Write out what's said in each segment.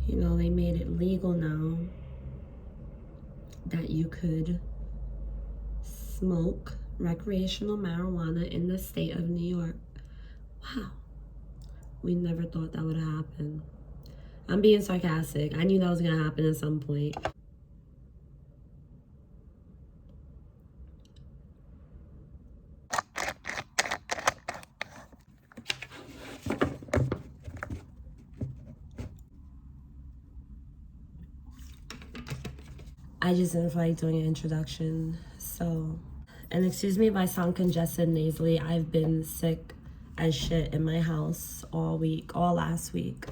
You know, they made it legal now that you could smoke recreational marijuana in the state of New York. Wow. We never thought that would happen. I'm being sarcastic. I knew that was going to happen at some point. I just didn't feel like doing an introduction. So, and excuse me if I sound congested nasally. I've been sick as shit in my house all week, all last week.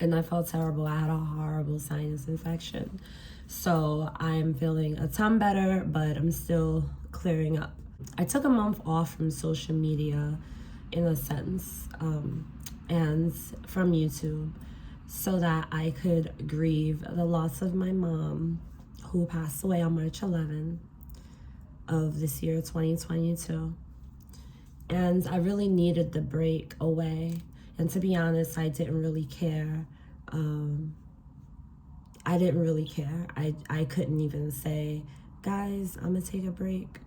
And I felt terrible. I had a horrible sinus infection. So I'm feeling a ton better, but I'm still clearing up. I took a month off from social media in a sense, and from YouTube, so that I could grieve the loss of my mom, who passed away on March 11 of this year, 2022. And I really needed the break away. And to be honest, I didn't really care. I didn't really care. I couldn't even say, guys, I'm gonna take a break.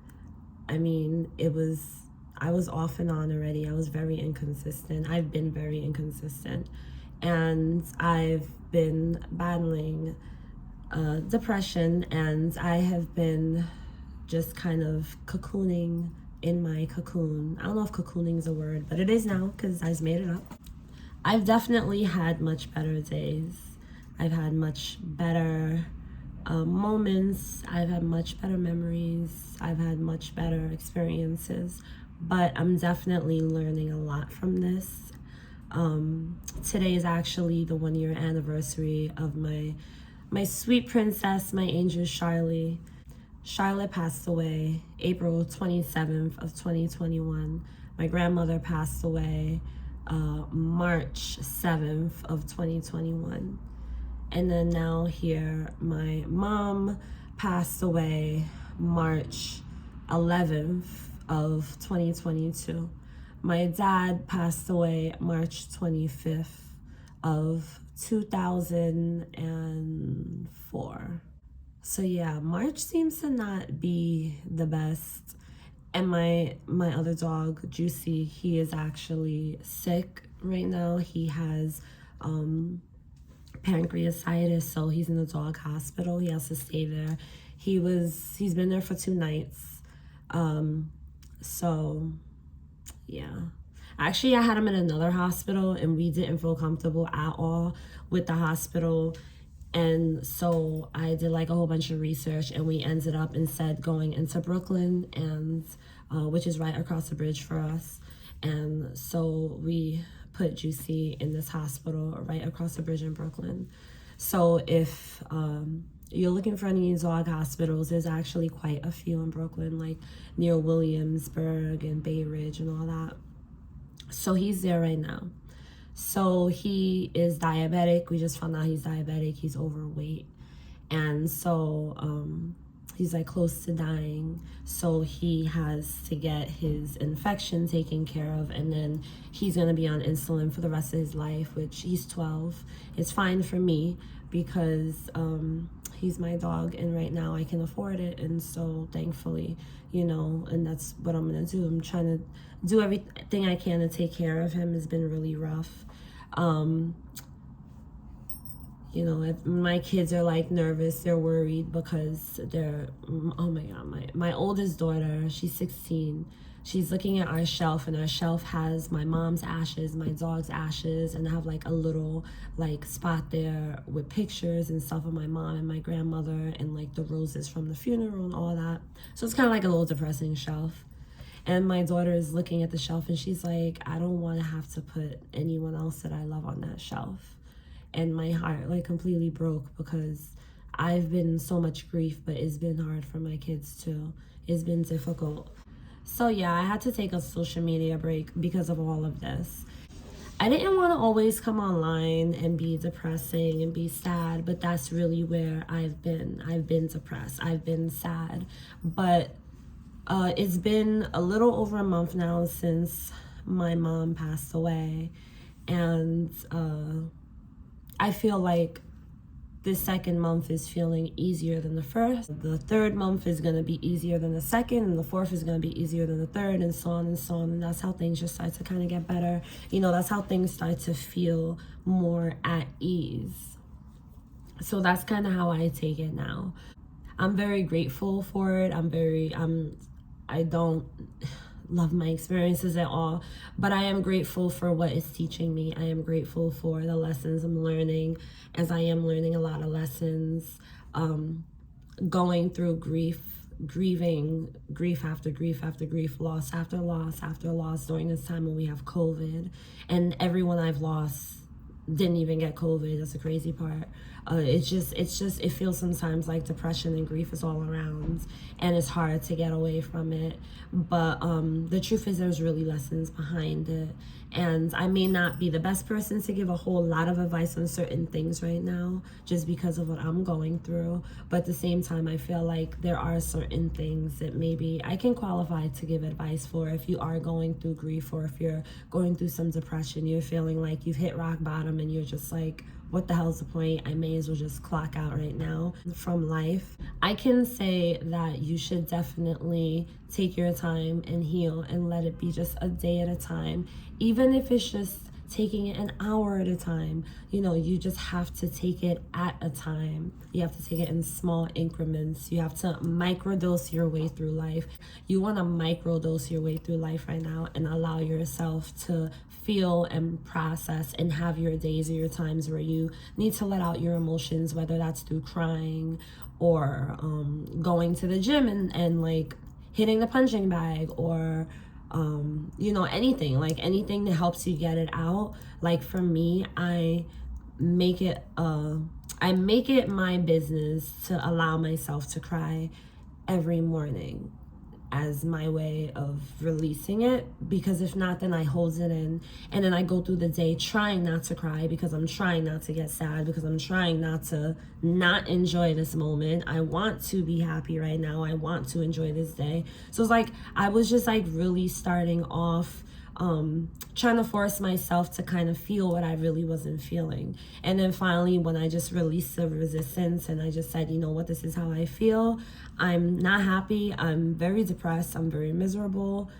I mean, I was off and on already. I was very inconsistent. I've been very inconsistent. And I've been battling depression, and I have been just kind of cocooning in my cocoon. I don't know if cocooning is a word, but it is now because I just made it up. I've definitely had much better days. I've had much better moments. I've had much better memories. I've had much better experiences, but I'm definitely learning a lot from this. Today is actually the 1-year anniversary of my sweet princess, my angel Charlie. Charlotte passed away April 27th of 2021. My grandmother passed away March 7th of 2021. And then now here, my mom passed away March 11th of 2022. My dad passed away March 25th of 2004. So yeah, March seems to not be the best. And my other dog, Juicy, he is actually sick right now. He has pancreatitis, so he's in the dog hospital. He has to stay there. He's been there for 2 nights. So yeah. Actually, I had him in another hospital, and we didn't feel comfortable at all with the hospital. And so I did like a whole bunch of research, and we ended up instead going into Brooklyn, and which is right across the bridge for us. And so we put Juicy in this hospital right across the bridge in Brooklyn. So if you're looking for any dog hospitals, there's actually quite a few in Brooklyn, like near Williamsburg and Bay Ridge and all that. So he's there right now. So he is diabetic. We just found out he's diabetic. He's overweight. And so he's like close to dying. So he has to get his infection taken care of. And then he's going to be on insulin for the rest of his life, which he's 12. It's fine for me because he's my dog. And right now I can afford it. And so thankfully, you know, and that's what I'm going to do. I'm trying to do everything I can to take care of him. It's been really rough. You know, if my kids are like nervous, they're worried because they're, oh my God, my oldest daughter, she's 16. She's looking at our shelf, and our shelf has my mom's ashes, my dog's ashes, and I have like a little like spot there with pictures and stuff of my mom and my grandmother and like the roses from the funeral and all that. So it's kind of like a little depressing shelf. And my daughter is looking at the shelf, and she's like, I don't want to have to put anyone else that I love on that shelf. And my heart like completely broke because I've been in so much grief, but it's been hard for my kids too. It's been difficult. So yeah, I had to take a social media break because of all of this. I didn't want to always come online and be depressing and be sad, but that's really where I've been. I've been depressed. I've been sad. But it's been a little over a month now since my mom passed away. And I feel like the second month is feeling easier than the first. The third month is going to be easier than the second, and the fourth is going to be easier than the third, and so on and so on. And that's how things just start to kind of get better. You know, that's how things start to feel more at ease. So that's kind of how I take it now. I'm very grateful for it. I don't love my experiences at all, but I am grateful for what it's teaching me. I am grateful for the lessons I'm learning, as I am learning a lot of lessons, going through grieving grief after grief after grief, loss after loss after loss during this time when we have COVID, and everyone I've lost didn't even get COVID. That's the crazy part. It feels sometimes like depression and grief is all around, and it's hard to get away from it. But the truth is, there's really lessons behind it. And I may not be the best person to give a whole lot of advice on certain things right now, just because of what I'm going through. But at the same time, I feel like there are certain things that maybe I can qualify to give advice for if you are going through grief, or if you're going through some depression, you're feeling like you've hit rock bottom and you're just like, what the hell's the point? I may as well just clock out right now from life. I can say that you should definitely take your time and heal, and let it be just a day at a time. Even if it's just taking it an hour at a time, you know, you just have to take it at a time. You have to take it in small increments. You have to microdose your way through life. You want to microdose your way through life right now, and allow yourself to feel and process and have your days or your times where you need to let out your emotions, whether that's through crying or going to the gym and like hitting the punching bag, or you know, anything that helps you get it out. Like for me, I make it my business to allow myself to cry every morning as my way of releasing it, because if not, then I hold it in, and then I go through the day trying not to cry, because I'm trying not to get sad, because I'm trying not to not enjoy this moment. I want to be happy right now. I want to enjoy this day. So it's like I was just like really starting off trying to force myself to kind of feel what I really wasn't feeling. And then finally, when I just released the resistance and I just said, you know what, this is how I feel. I'm not happy. I'm very depressed. I'm very miserable.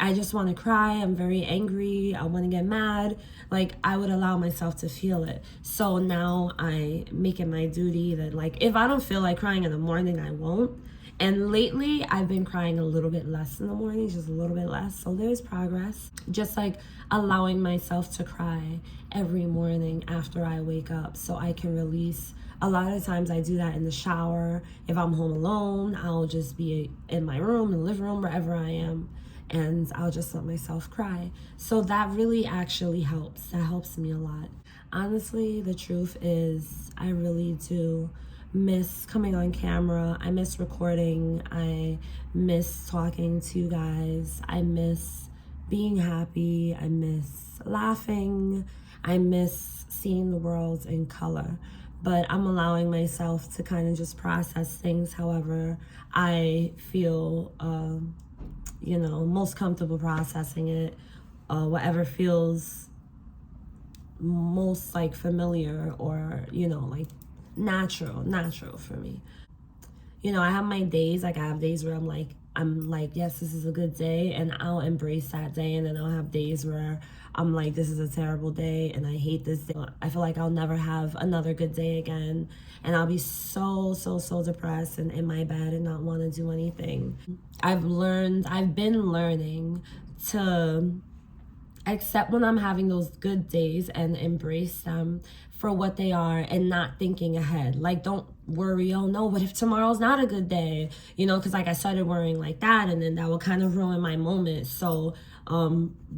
I just want to cry. I'm very angry. I want to get mad. Like, I would allow myself to feel it. So now I make it my duty that, like, if I don't feel like crying in the morning, I won't. And lately, I've been crying a little bit less in the morning, just a little bit less. So there's progress. Just like allowing myself to cry every morning after I wake up so I can release. A lot of times I do that in the shower. If I'm home alone, I'll just be in my room, in the living room, wherever I am, and I'll just let myself cry. So that really actually helps. That helps me a lot. Honestly, the truth is, I really do miss coming on camera. I miss recording. I miss talking to you guys. I miss being happy. I miss laughing. I miss seeing the world in color. But I'm allowing myself to kind of just process things however I feel, most comfortable processing it, whatever feels most like familiar or, like natural for me. I have my days, like I have days where I'm like, yes, this is a good day, and I'll embrace that day. And then I'll have days where I'm like, this is a terrible day and I hate this day. I feel like I'll never have another good day again. And I'll be so depressed and in my bed and not want to do anything. I've been learning to accept when I'm having those good days and embrace them for what they are and not thinking ahead. Like, don't worry, oh no, what if tomorrow's not a good day? Because like I started worrying like that, and then that will kind of ruin my moment. So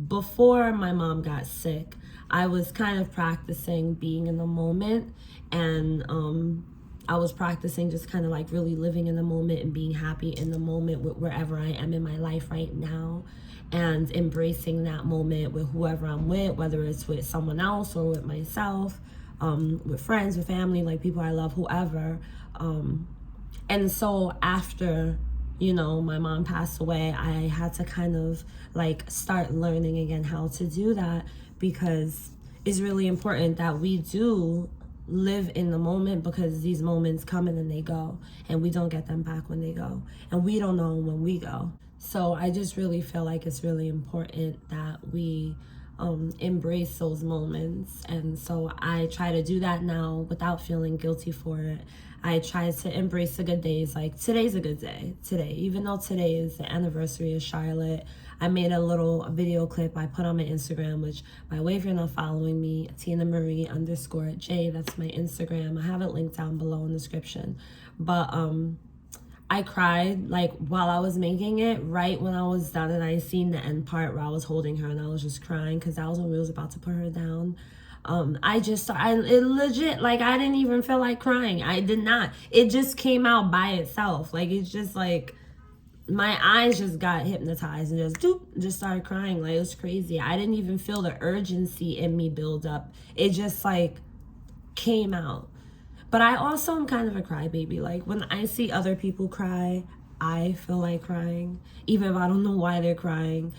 before my mom got sick, I was kind of practicing being in the moment, and I was practicing just kind of like really living in the moment and being happy in the moment with wherever I am in my life right now, and embracing that moment with whoever I'm with, whether it's with someone else or with myself, with friends, with family, like people I love, whoever. And so after, my mom passed away, I had to kind of like start learning again how to do that, because it's really important that we do live in the moment, because these moments come and then they go, and we don't get them back when they go, and we don't know when we go. So I just really feel like it's really important that we embrace those moments. And so I try to do that now without feeling guilty for it. I try to embrace the good days. Like, today's a good day today, even though today is the anniversary of Charlotte. I made a little video clip I put on my Instagram, which, by the way, if you're not following me, TinaMarie_J, that's my Instagram. I have it linked down below in the description. But I cried like while I was making it, right when I was done, and I seen the end part where I was holding her and I was just crying, because that was when we was about to put her down. It legit, like, I didn't even feel like crying. I did not. It just came out by itself. Like, it's just like, my eyes just got hypnotized and just started crying. Like, it was crazy. I didn't even feel the urgency in me build up. It just like came out. But I also am kind of a crybaby. Like, when I see other people cry, I feel like crying, even if I don't know why they're crying.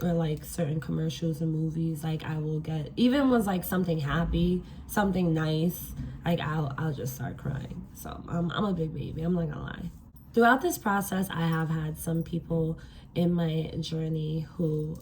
Or like certain commercials and movies, like, I will get, even when like something happy, something nice, like I'll just start crying. So I'm a big baby, I'm not gonna lie. Throughout this process, I have had some people in my journey who,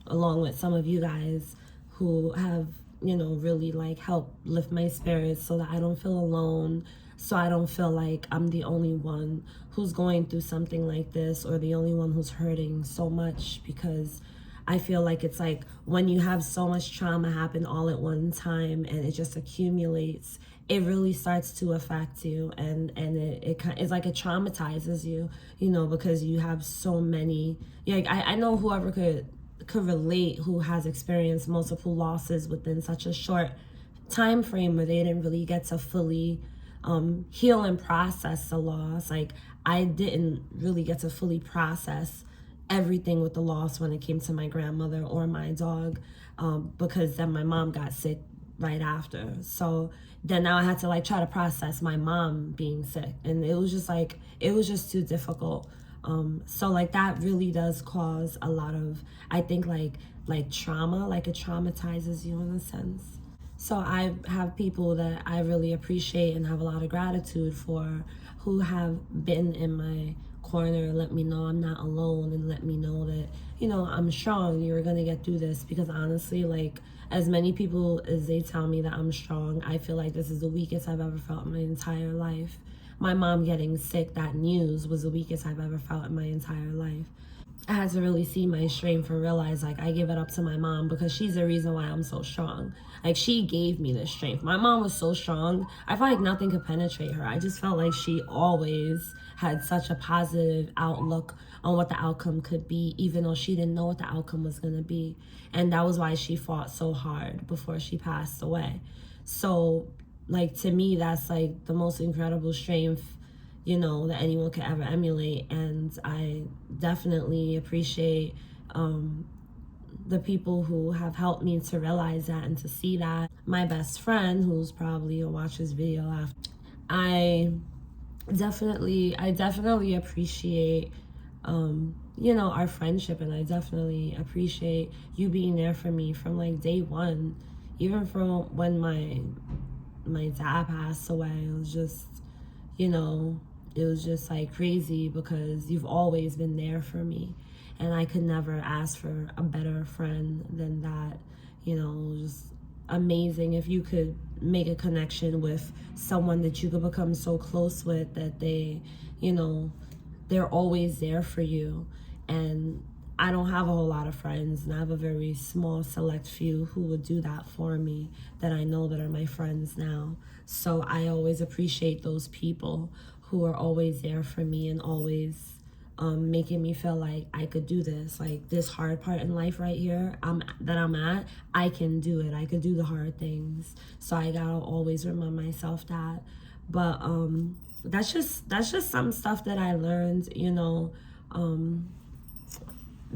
along with some of you guys, who have, you know, really like helped lift my spirits so that I don't feel alone, so I don't feel like I'm the only one who's going through something like this, or the only one who's hurting so much. Because I feel like it's like, when you have so much trauma happen all at one time and it just accumulates, it really starts to affect you, and it's like it traumatizes you, you know, because you have so many. Like, I know whoever could relate, who has experienced multiple losses within such a short time frame, where they didn't really get to fully heal and process the loss. Like, I didn't really get to fully process everything with the loss when it came to my grandmother or my dog, because then my mom got sick right after. So then now I had to like try to process my mom being sick, and it was just too difficult. So like, that really does cause a lot of, I think, like trauma, like it traumatizes you in a sense. So I have people that I really appreciate and have a lot of gratitude for, who have been in my corner, let me know I'm not alone, and let me know that, you know, I'm strong, you're gonna get through this. Because honestly, like, as many people as they tell me that I'm strong, I feel like this is the weakest I've ever felt in my entire life. My mom getting sick, that news was the weakest I've ever felt in my entire life. I had to really see my strength and realize, like, I give it up to my mom, because she's the reason why I'm so strong. Like, she gave me the strength. My mom was so strong, I felt like nothing could penetrate her. I just felt like she always had such a positive outlook on what the outcome could be, even though she didn't know what the outcome was going to be. And that was why she fought so hard before she passed away. So, like, to me, that's like the most incredible strength, you know, that anyone could ever emulate. And I definitely appreciate the people who have helped me to realize that and to see that. My best friend, who's probably gonna watch this video after, I definitely appreciate you know, our friendship, and I definitely appreciate you being there for me from like day one, even from when my dad passed away. It was just, you know, it was just like crazy, because you've always been there for me, and I could never ask for a better friend than that. You know, it was just amazing if you could make a connection with someone that you could become so close with that they, you know, they're always there for you. And I don't have a whole lot of friends, and I have a very small select few who would do that for me, that I know that are my friends now. So I always appreciate those people who are always there for me, and always making me feel like I could do this. Like, this hard part in life right here that I'm at, I can do it. I could do the hard things. So I gotta always remind myself that. But that's just some stuff that I learned, you know,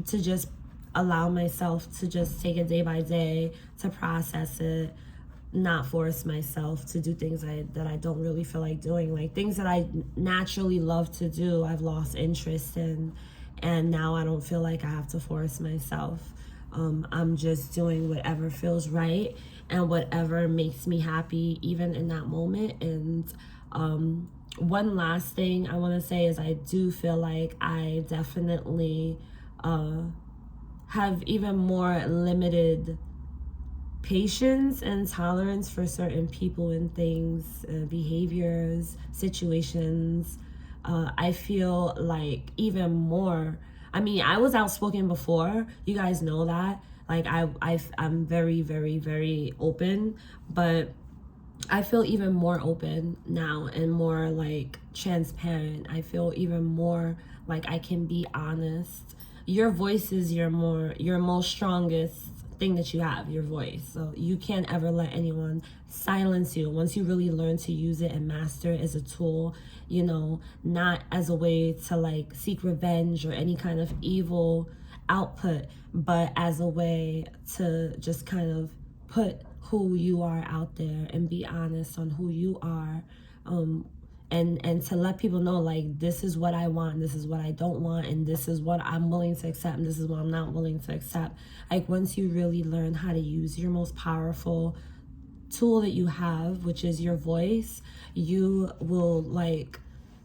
to just allow myself to just take it day by day, to process it, not force myself to do things that I don't really feel like doing. Like, things that I naturally love to do, I've lost interest in, and now I don't feel like I have to force myself. I'm just doing whatever feels right, and whatever makes me happy even in that moment. And one last thing I want to say is I do feel like I definitely have even more limited patience and tolerance for certain people and things, behaviors, situations. I feel like even more, I mean, I was outspoken before, you guys know that, like I'm very, very, very open, but I feel even more open now and more like transparent. I feel even more like I can be honest. Your voice is your most strongest thing that you have, your voice. So you can't ever let anyone silence you. Once you really learn to use it and master it as a tool, you know, not as a way to like seek revenge or any kind of evil output, but as a way to just kind of put who you are out there and be honest on who you are, and to let people know, like, this is what I want, this is what I don't want, and this is what I'm willing to accept, and this is what I'm not willing to accept. Like, once you really learn how to use your most powerful tool that you have, which is your voice, you will like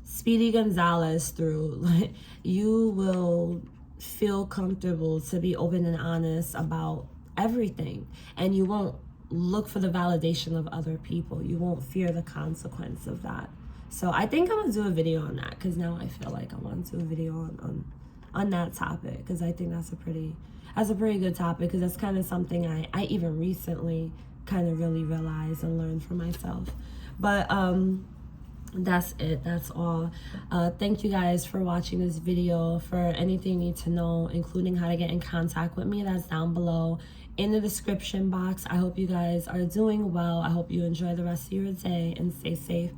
Speedy Gonzalez through, like, you will feel comfortable to be open and honest about everything, and you won't look for the validation of other people. You won't fear the consequence of that. So I think I'm gonna do a video on that, because now I feel like I want to do a video on that topic, because I think that's a pretty good topic, because that's kind of something I even recently kind of really realized and learned for myself. But that's it, that's all. Thank you guys for watching this video. For anything you need to know, including how to get in contact with me, that's down below in the description box. I hope you guys are doing well. I hope you enjoy the rest of your day and stay safe.